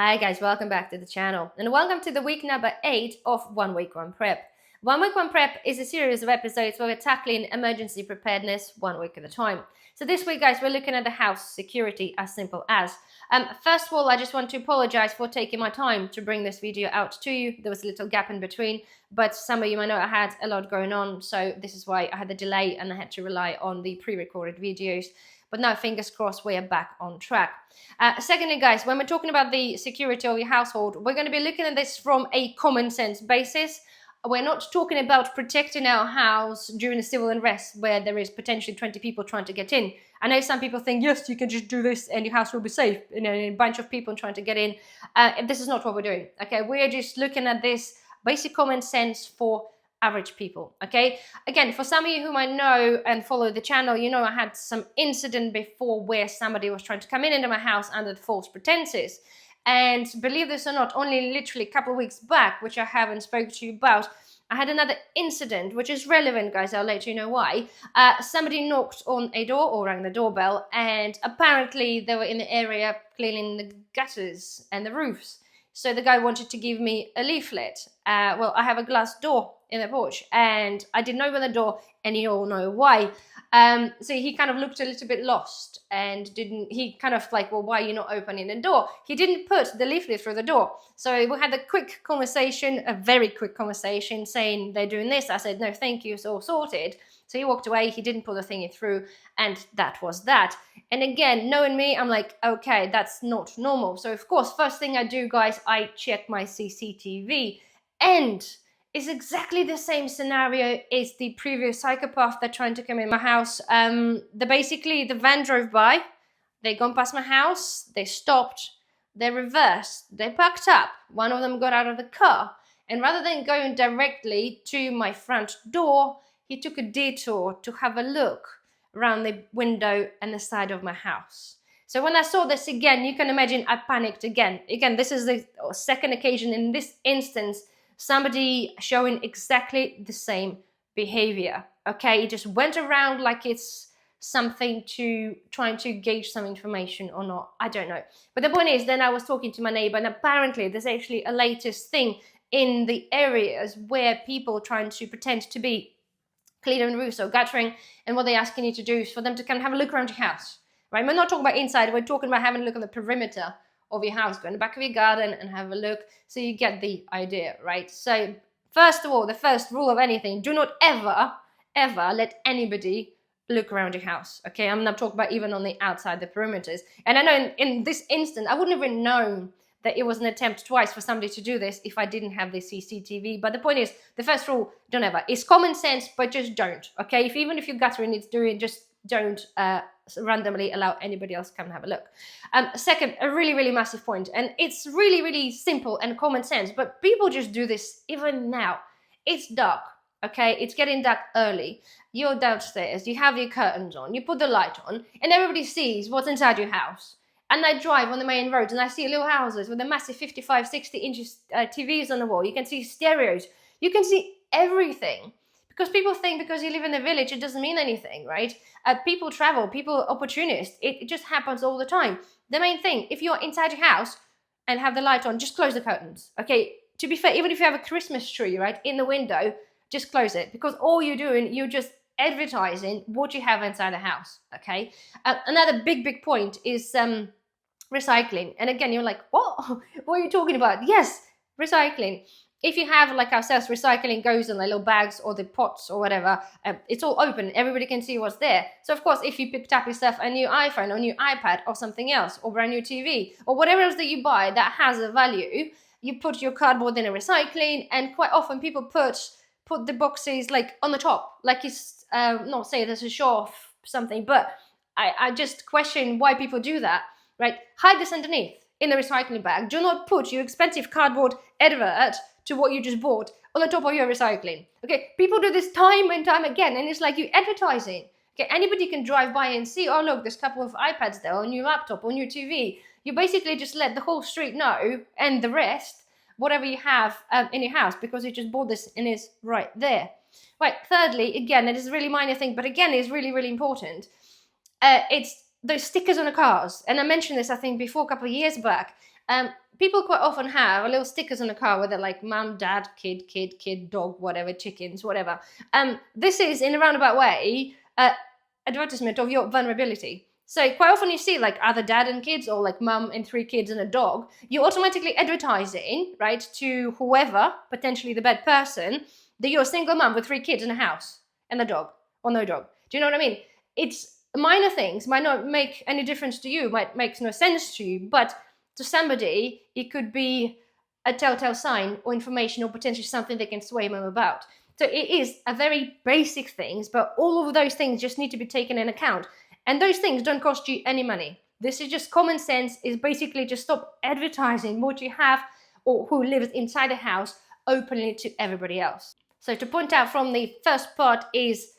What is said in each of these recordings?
Hi guys, welcome back to the channel and welcome to the week number 8 of 1 Week 1 Prep. 1 Week 1 Prep is a series of episodes where we're tackling emergency preparedness 1 week at a time. So this week guys, we're looking at the house security as simple as. First of all, I just want to apologize for taking my time to bring this video out to you. There was a little gap in between, but some of you might know I had a lot going on, so this is why I had the delay and I had to rely on the pre-recorded videos. But now, fingers crossed, we are back on track. Secondly, guys, when we're talking about the security of your household, we're going to be looking at this from a common sense basis. We're not talking about protecting our house during a civil unrest where there is potentially 20 people trying to get in. I know some people think, yes, you can just do this and your house will be safe. You know, a bunch of people trying to get in. This is not what we're doing. Okay, we're just looking at this basic common sense for average people. Okay, again, for some of you who might know and follow the channel, you know I had some incident before where somebody was trying to come into my house under false pretenses. And believe this or not, only literally a couple of weeks back, which I haven't spoken to you about, I had another incident which is relevant, guys. I'll let you know why. Somebody knocked on a door or rang the doorbell, and apparently they were in the area cleaning the gutters and the roofs. So the guy wanted to give me a leaflet. Well, I have a glass door in the porch and I didn't open the door, and you all know why. So he kind of looked a little bit lost and he kind of like, well, why are you not opening the door? He didn't put the leaflet through the door. So we had a quick conversation, a very quick conversation, saying they're doing this. I said, no, thank you, it's all sorted. So he walked away, he didn't put the thingy through, and that was that. And again, knowing me, I'm like, okay, that's not normal. So of course, first thing I do, guys, I check my CCTV, and it's exactly the same scenario as the previous psychopath that trying to come in my house. The van drove by, they gone past my house, they stopped, they reversed, they packed up. One of them got out of the car, and rather than going directly to my front door, he took a detour to have a look around the window and the side of my house. So when I saw this again, you can imagine I panicked again. Again, this is the second occasion in this instance, somebody showing exactly the same behavior. Okay, he just went around like it's something to trying to gauge some information or not. I don't know. But the point is, then I was talking to my neighbor, and apparently there's actually a latest thing in the areas where people trying to pretend to be cleaning roofs or guttering, and what they're asking you to do is for them to kind of have a look around your house, right? We're not talking about inside, we're talking about having a look at the perimeter of your house, go in the back of your garden and have a look, so you get the idea, right? So first of all, the first rule of anything, do not ever let anybody look around your house. Okay, I'm not talking about even on the outside, the perimeters. And I know in this instant, I wouldn't even know that it was an attempt twice for somebody to do this if I didn't have the CCTV. But the point is, the first rule, don't ever. It's common sense, but just don't. Okay, even if your guttering needs doing, just don't randomly allow anybody else to come and have a look. Second, a really, really massive point, and it's really, really simple and common sense, but people just do this even now. It's dark, okay? It's getting dark early. You're downstairs, you have your curtains on, you put the light on, and everybody sees what's inside your house. And I drive on the main roads and I see little houses with a massive 55, 60 inches TVs on the wall. You can see stereos. You can see everything. Because people think because you live in a village, it doesn't mean anything, right? People travel, people opportunists. It just happens all the time. The main thing, if you're inside your house and have the light on, just close the curtains. Okay, to be fair, even if you have a Christmas tree, right, in the window, just close it. Because all you're doing, you're just advertising what you have inside the house, okay? Another big point is recycling. And again, you're like, what are you talking about? Yes, recycling. If you have, like ourselves, recycling goes in the little bags or the pots or whatever, it's all open, everybody can see what's there. So of course, if you picked up yourself a new iPhone or new iPad or something else, or brand new TV, or whatever else that you buy that has a value, you put your cardboard in a recycling, and quite often people put the boxes like on the top, like it's not say there's a show off something, but I just question why people do that, right? Hide this underneath in the recycling bag. Do not put your expensive cardboard advert to what you just bought on the top of your recycling. Okay, people do this time and time again, and it's like you advertising. Okay, anybody can drive by and see, oh look, there's a couple of iPads there on your laptop, on your TV. You basically just let the whole street know, and the rest, whatever you have in your house, because you just bought this and it's right there. Right, thirdly, again, it is a really minor thing, but again, it's really, really important. It's those stickers on the cars. And I mentioned this, I think, before a couple of years back. People quite often have a little stickers on the car where they're like mum, dad, kid, dog, whatever, chickens, whatever. This is, in a roundabout way, advertisement of your vulnerability. So quite often you see like other dad and kids, or like mum and 3 kids and a dog. You're automatically advertising, right, to whoever, potentially the bad person, that you're a single mum with 3 kids in a house and a dog, or no dog. Do you know what I mean? It's minor things, might not make any difference to you, might make no sense to you, but to somebody, it could be a telltale sign or information, or potentially something they can sway them about. So it is a very basic things, but all of those things just need to be taken in account. And those things don't cost you any money. This is just common sense. Is basically just stop advertising what you have or who lives inside the house openly to everybody else. So to point out from the first part is,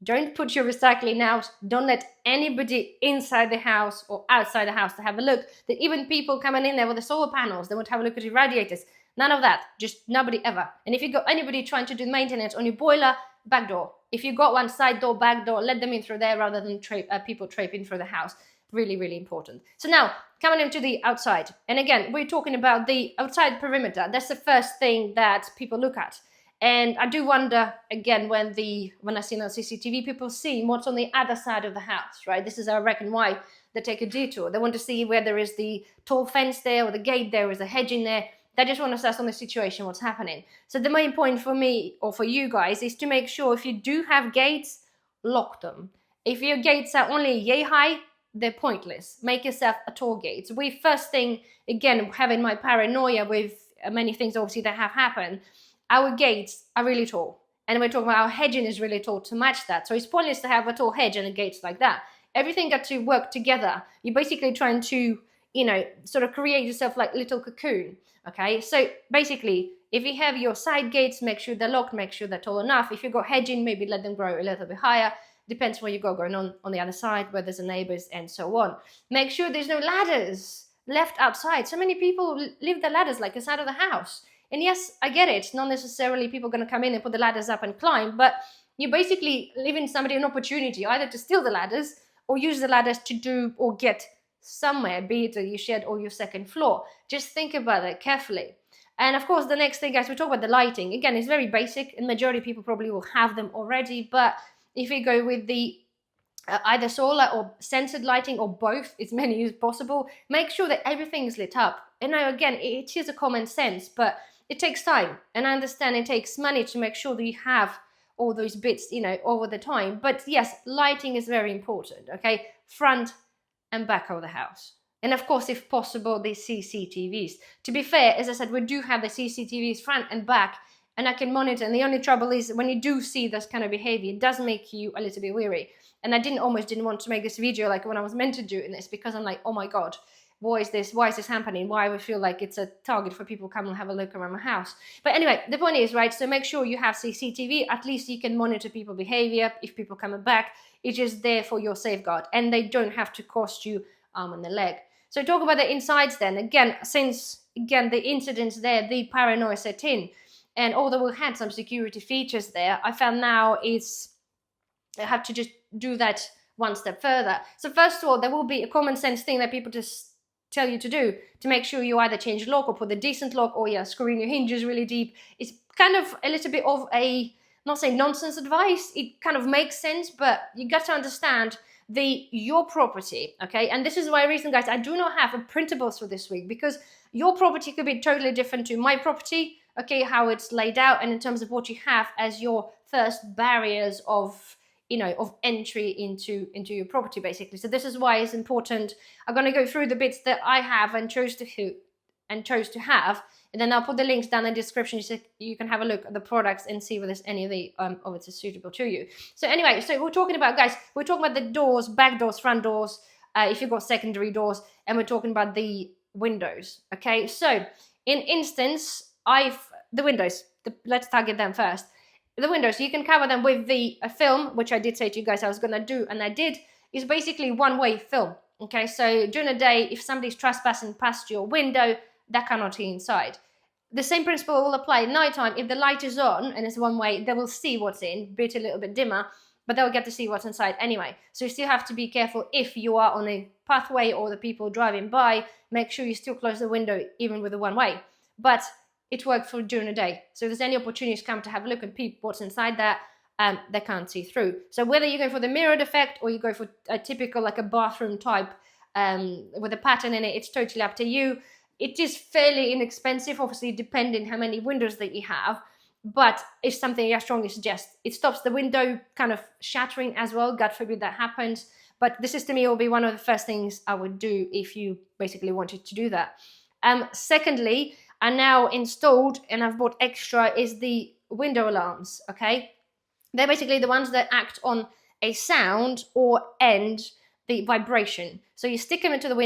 don't put your recycling out. Don't let anybody inside the house or outside the house to have a look. That even people coming in there with the solar panels, they want to have a look at your radiators. None of that. Just nobody ever. And if you got anybody trying to do maintenance on your boiler, back door. If you got one side door, back door, let them in through there rather than people traipsing through the house. Really, really important. So now, coming into the outside. And again, we're talking about the outside perimeter. That's the first thing that people look at. And I do wonder, again, when I see on CCTV, people see what's on the other side of the house, right? This is, I reckon, why they take a detour. They want to see where there is the tall fence there, or the gate there, or is the hedge in there. They just want to assess on the situation, what's happening. So the main point for me, or for you guys, is to make sure if you do have gates, lock them. If your gates are only yay high, they're pointless. Make yourself a tall gate. First thing, again, having my paranoia with many things obviously that have happened, our gates are really tall. And we're talking about our hedging is really tall to match that. So it's pointless to have a tall hedge and a gates like that. Everything got to work together. You're basically trying to, sort of create yourself like a little cocoon. Okay, so basically, if you have your side gates, make sure they're locked, make sure they're tall enough. If you got hedging, maybe let them grow a little bit higher. Depends what you got going on the other side, where there's a neighbors and so on. Make sure there's no ladders left outside. So many people leave the ladders like inside of the house. And yes, I get it. Not necessarily people going to come in and put the ladders up and climb, but you're basically leaving somebody an opportunity either to steal the ladders or use the ladders to do or get somewhere, be it your shed or your second floor. Just think about it carefully. And of course, the next thing, guys, we talk about the lighting. Again, it's very basic, and majority of people probably will have them already. But if you go with the either solar or censored lighting, or both, as many as possible, make sure that everything is lit up. And now, again, it is a common sense, but it takes time, and I understand it takes money to make sure that you have all those bits, over the time. But yes, lighting is very important, okay? Front and back of the house. And of course, if possible, the CCTVs. To be fair, as I said, we do have the CCTVs front and back, and I can monitor. And the only trouble is when you do see this kind of behavior, it does make you a little bit weary. And I almost didn't want to make this video like when I was meant to do this, because I'm like, oh my God, why is this happening? Why I feel like it's a target for people to come and have a look around my house. But anyway, the point is, right, so make sure you have CCTV. At least you can monitor people behavior. If people coming back, it's just there for your safeguard, and they don't have to cost you arm and a leg. So talk about the insides then. Again, since the incidents there, the paranoia set in, and although we had some security features there, I found now I have to just do that one step further. So first of all, there will be a common sense thing that people just tell you to do, to make sure you either change the lock or put the decent lock, or screwing your hinges really deep. It's kind of a little bit of a, not saying nonsense advice, it kind of makes sense, but you got to understand your property, okay? And this is why reason, guys, I do not have a printables for this week, because your property could be totally different to my property, okay, how it's laid out, and in terms of what you have as your first barriers of entry into your property, basically. So this is why it's important. I'm going to go through the bits that I have and chose to have, and then I'll put the links down in the description so you can have a look at the products and see whether there's any of it is suitable to you. So anyway, so we're talking about the doors, back doors, front doors, if you've got secondary doors, and we're talking about the windows, okay? So in instance, the windows, let's target them first. The windows, you can cover them with the film, which I did say to you guys I was going to do, and I did. Is basically one-way film, okay? So during the day, if somebody's trespassing past your window, that cannot see inside. The same principle will apply at nighttime. If the light is on and it's one way, they will see what's in, be it a little bit dimmer. but they'll get to see what's inside anyway. So you still have to be careful if you are on a pathway or the people driving by. Make sure you still close the window even with the one way. But it worked for during the day. So if there's any opportunities come to have a look and peep what's inside that, they can't see through. So whether you go for the mirrored effect or you go for a typical like a bathroom type with a pattern in it, it's totally up to you. It is fairly inexpensive, obviously depending how many windows that you have, but it's something I strongly suggest. It stops the window kind of shattering as well, God forbid that happens. But this is, to me, will be one of the first things I would do if you basically wanted to do that. Secondly, I now installed, and I've bought extra, is the window alarms, okay? They're basically the ones that act on a sound or end the vibration. So you stick them into the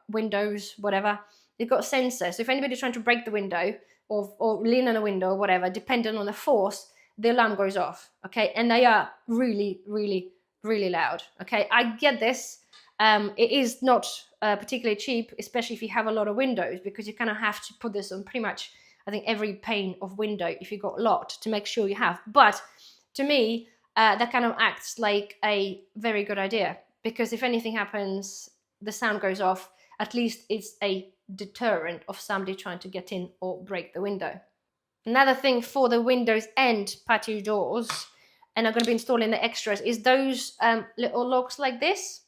windows, whatever. They've got sensors. So if anybody's trying to break the window or lean on a window or whatever, depending on the force, the alarm goes off, okay? And they are really, really, really loud, okay? I get this. It is not particularly cheap, especially if you have a lot of windows, because you kind of have to put this on pretty much, I think, every pane of window if you've got a lot to make sure you have. But to me, that kind of acts like a very good idea, because if anything happens, the sound goes off, at least it's a deterrent of somebody trying to get in or break the window. Another thing for the windows and patio doors, and I'm going to be installing the extras, is those little locks like this.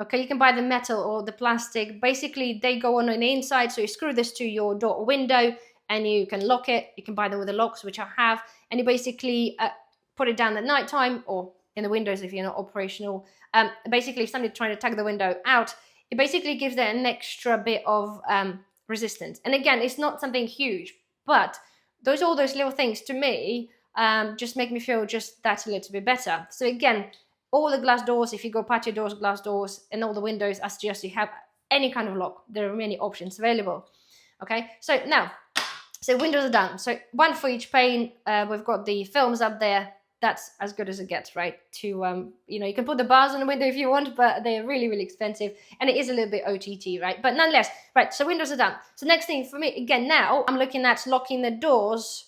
Okay, you can buy the metal or the plastic. Basically, they go on the inside, so you screw this to your door or window and you can lock it. You can buy them with the locks, which I have, and you basically put it down at night time or in the windows if you're not operational. Basically, if somebody's trying to tug the window out, it basically gives it an extra bit of resistance. And again, it's not something huge, but all those little things to me just make me feel just that a little bit better. So again, all the glass doors, if you go patio doors, glass doors, and all the windows, I suggest you have any kind of lock. There are many options available. Okay, so now, windows are done. So one for each pane. We've got the films up there. That's as good as it gets, right? You can put the bars on the window if you want, but they're really, really expensive. And it is a little bit OTT, right? But nonetheless, right, so windows are done. So next thing for me, again, now I'm looking at locking the doors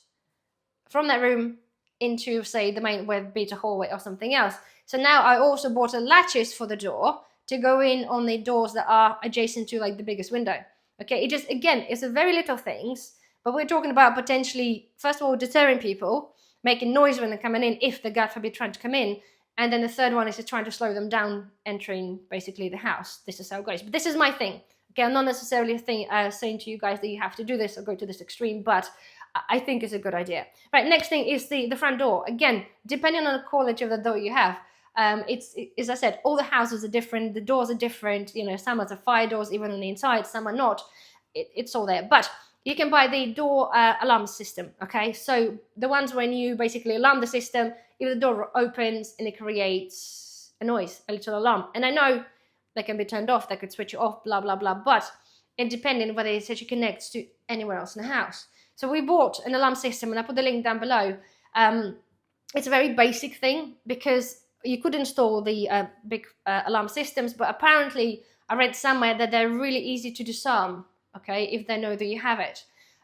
from that room into, say, the main, whether it be a hallway or something else. So now I also bought latches for the door to go in on the doors that are adjacent to like the biggest window. Okay, it just, again, it's a very little things, but we're talking about potentially, first of all, deterring people, making noise when they're coming in, if they're, God forbid, trying to come in. And then the third one is just trying to slow them down entering basically the house. This is how it goes. But this is my thing. Okay, I'm not necessarily saying to you guys that you have to do this or go to this extreme, but I think it's a good idea. Right, next thing is the front door. Again, depending on the quality of the door you have, as I said, all the houses are different, the doors are different, some are fire doors even on the inside, some are not. It's all there. But you can buy the door alarm system, okay? So the ones when you basically alarm the system, if the door opens and it creates a noise, a little alarm. And I know they can be turned off, they could switch it off, blah, blah, blah. But it depending whether it actually connects to anywhere else in the house. So we bought an alarm system, and I put the link down below. It's a very basic thing because you could install the big alarm systems, but apparently I read somewhere that they're really easy to disarm, okay, if they know that you have it.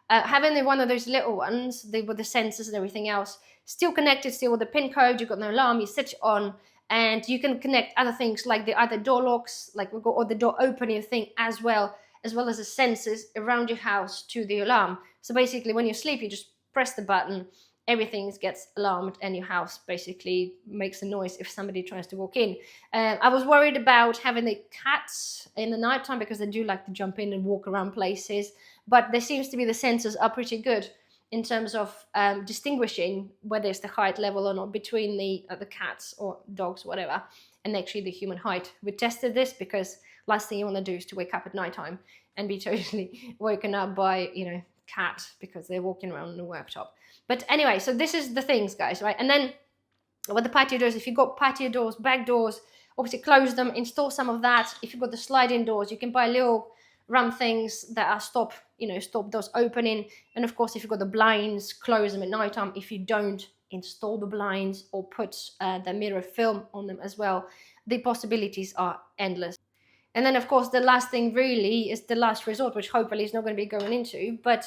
Having one of those little ones, with the sensors and everything else, still connected, still with the pin code, you've got no alarm, you switch it on, and you can connect other things like the other door locks, like we've got, or the door opening thing as well as the sensors around your house to the alarm. So basically, when you sleep, you just press the button, everything gets alarmed, and your house basically makes a noise if somebody tries to walk in. I was worried about having the cats in the nighttime because they do like to jump in and walk around places, but there seems to be the sensors are pretty good in terms of distinguishing whether it's the height level or not between the cats or dogs, whatever, and actually the human height. We tested this because last thing you want to do is to wake up at nighttime and be totally woken up by, cat because they're walking around in the worktop. But anyway, so this is the things, guys, right? And then with the patio doors, if you've got patio doors, back doors, obviously close them, install some of that. If you've got the sliding doors, you can buy little round things that are stop those opening. And of course, if you've got the blinds, close them at nighttime. If you don't, install the blinds or put the mirror film on them as well. The possibilities are endless. And then, of course, the last thing really is the last resort, which hopefully is not going to be going into, but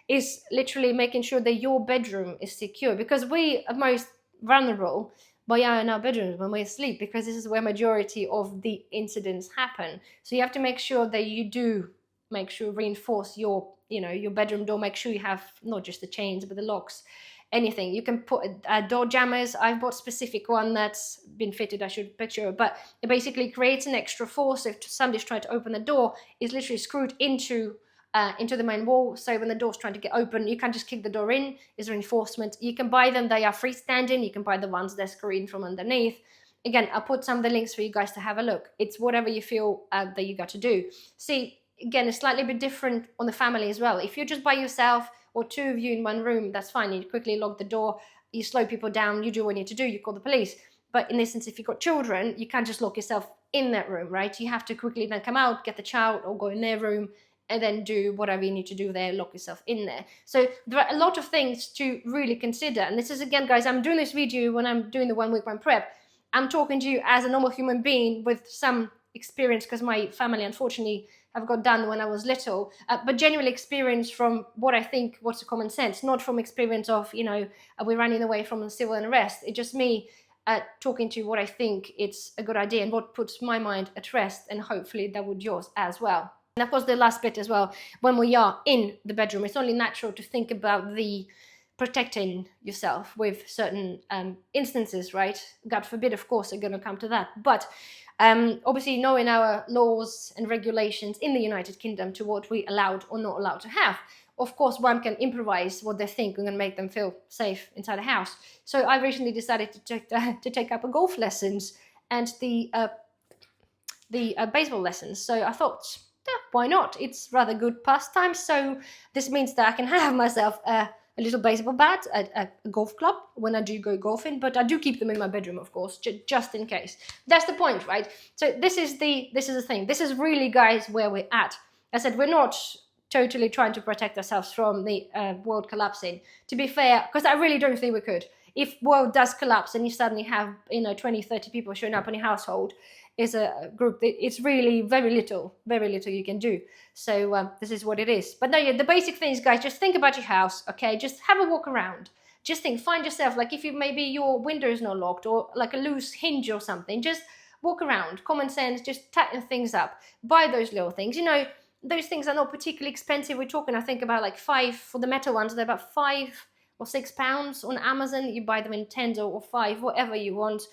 is literally making sure that your bedroom is secure, because we are most vulnerable but yeah, in our bedrooms when we're asleep, because this is where majority of the incidents happen. So you have to make sure that you do make sure reinforce your, you know, your bedroom door. Make sure you have not just the chains but the locks, anything. You can put door jammers. I've bought specific one that's been fitted, I should picture it, but it basically creates an extra force if somebody's trying to open the door. It's literally screwed into the main wall, so when the door's trying to get open, you can't just kick the door in. It's reinforcement. You can buy them, they are freestanding. You can buy the ones that screw in from underneath. Again, I'll put some of the links for you guys to have a look. It's whatever you feel that you got to do. See, again, it's slightly bit different on the family as well. If you're just by yourself or two of you in one room, that's fine. You quickly lock the door, you slow people down, you do what you need to do, you call the police. But in this instance, if you've got children, you can't just lock yourself in that room, right? You have to quickly then come out, get the child, or go in their room, and then do whatever you need to do there, lock yourself in there. So there are a lot of things to really consider. And this is, again, guys, I'm doing this video when I'm doing the 1 week one prep. I'm talking to you as a normal human being with some experience, because my family, unfortunately, have got done when I was little, but genuinely experience from what I think, what's the common sense, not from experience of, you know, we're running away from a civil unrest. It's just me talking to you what I think it's a good idea and what puts my mind at rest, and hopefully that would yours as well. And of course, the last bit as well, when we are in the bedroom, it's only natural to think about the protecting yourself with certain instances, right? God forbid, of course, are going to come to that. But obviously, knowing our laws and regulations in the United Kingdom to what we allowed or not allowed to have, of course, one can improvise what they think and make them feel safe inside the house. So I recently decided to take up a golf lessons and the baseball lessons. So I thought, yeah, why not? It's rather good pastime. So this means that I can have myself a little baseball bat, a golf club when I do go golfing, but I do keep them in my bedroom, of course, just in case. That's the point, right? So this is the thing. This is really, guys, where we're at. I said we're not totally trying to protect ourselves from the world collapsing. To be fair, because I really don't think we could. If world does collapse and you suddenly have, you know, 20, 30 people showing up in your household, is a group, it's really very little you can do. So this is what it is. But no, yeah, the basic things, guys, just think about your house, okay? Just have a walk around. Just think, find yourself, like if you maybe your window is not locked or like a loose hinge or something, just walk around. Common sense, just tighten things up. Buy those little things. You know, those things are not particularly expensive. We're talking, I think, about like £5 for the metal ones. They're about £5 or £6 on Amazon. You buy them in 10s or 5, whatever you want.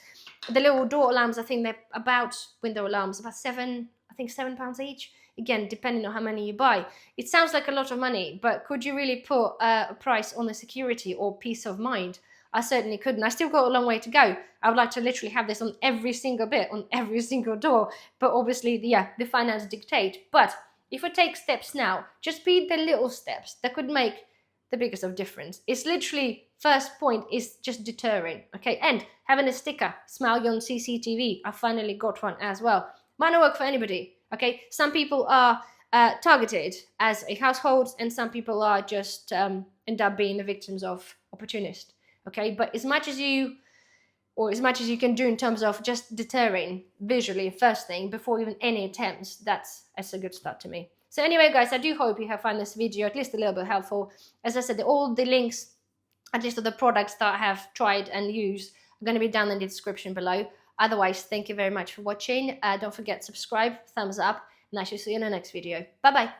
The little door alarms, I think they're about, window alarms, about £7 each. Again, depending on how many you buy. It sounds like a lot of money, but could you really put a price on the security or peace of mind? I certainly couldn't. I still got a long way to go. I would like to literally have this on every single bit, on every single door. But obviously, yeah, the finance dictate. But if we take steps now, just be the little steps that could make the biggest of difference. It's literally, first point is just deterring, okay? And having a sticker, smile on CCTV. I finally got one as well. Might not work for anybody, okay? Some people are targeted as a household, and some people are just end up being the victims of opportunists, okay? But as much as you can do in terms of just deterring visually, first thing, before even any attempts, that's a good start to me. So anyway, guys, I do hope you have found this video at least a little bit helpful. As I said, all the links, at least of the products that I have tried and used, are going to be down in the description below. Otherwise, thank you very much for watching. Don't forget to subscribe, thumbs up, and I shall see you in the next video. Bye-bye.